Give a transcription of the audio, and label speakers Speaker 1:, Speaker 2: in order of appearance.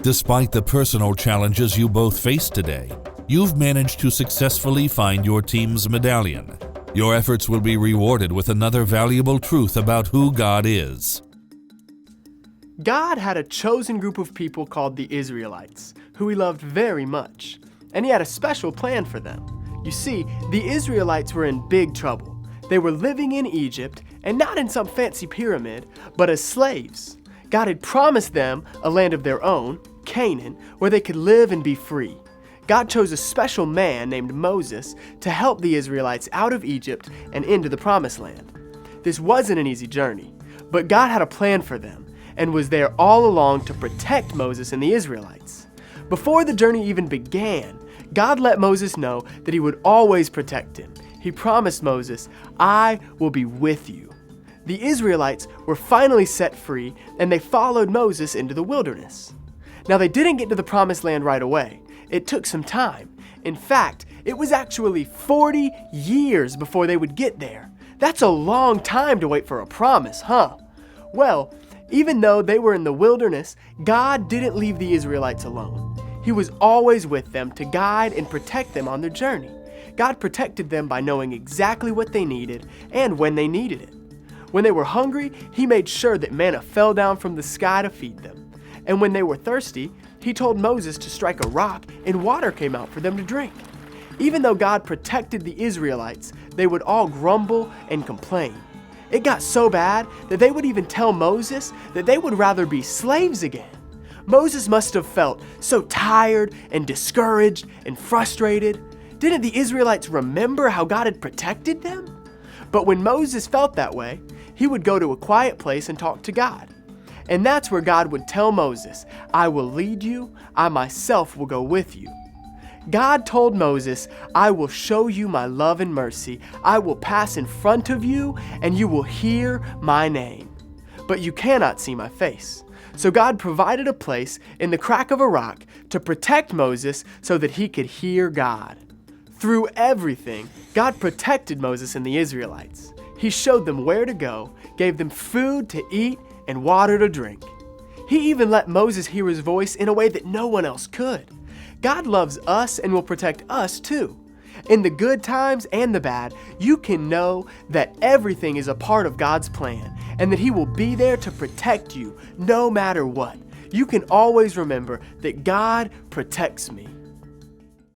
Speaker 1: Despite the personal challenges you both face today, you've managed to successfully find your team's medallion. Your efforts will be rewarded with another valuable truth about who God is.
Speaker 2: God had a chosen group of people called the Israelites, who he loved very much, and he had a special plan for them. You see, the Israelites were in big trouble. They were living in Egypt, and not in some fancy pyramid, but as slaves. God had promised them a land of their own, Canaan, where they could live and be free. God chose a special man named Moses to help the Israelites out of Egypt and into the Promised Land. This wasn't an easy journey, but God had a plan for them and was there all along to protect Moses and the Israelites. Before the journey even began, God let Moses know that he would always protect him. He promised Moses, "I will be with you." The Israelites were finally set free, and they followed Moses into the wilderness. Now, they didn't get to the Promised Land right away. It took some time. In fact, it was actually 40 years before they would get there. That's a long time to wait for a promise, huh? Well, even though they were in the wilderness, God didn't leave the Israelites alone. He was always with them to guide and protect them on their journey. God protected them by knowing exactly what they needed and when they needed it. When they were hungry, he made sure that manna fell down from the sky to feed them. And when they were thirsty, he told Moses to strike a rock and water came out for them to drink. Even though God protected the Israelites, they would all grumble and complain. It got so bad that they would even tell Moses that they would rather be slaves again. Moses must have felt so tired and discouraged and frustrated. Didn't the Israelites remember how God had protected them? But when Moses felt that way, he would go to a quiet place and talk to God. And that's where God would tell Moses, "I will lead you, I myself will go with you." God told Moses, "I will show you my love and mercy. I will pass in front of you, and you will hear my name. But you cannot see my face." So God provided a place in the crack of a rock to protect Moses so that he could hear God. Through everything, God protected Moses and the Israelites. He showed them where to go, gave them food to eat, and water to drink. He even let Moses hear his voice in a way that no one else could. God loves us and will protect us too. In the good times and the bad, you can know that everything is a part of God's plan and that he will be there to protect you no matter what. You can always remember that God protects me.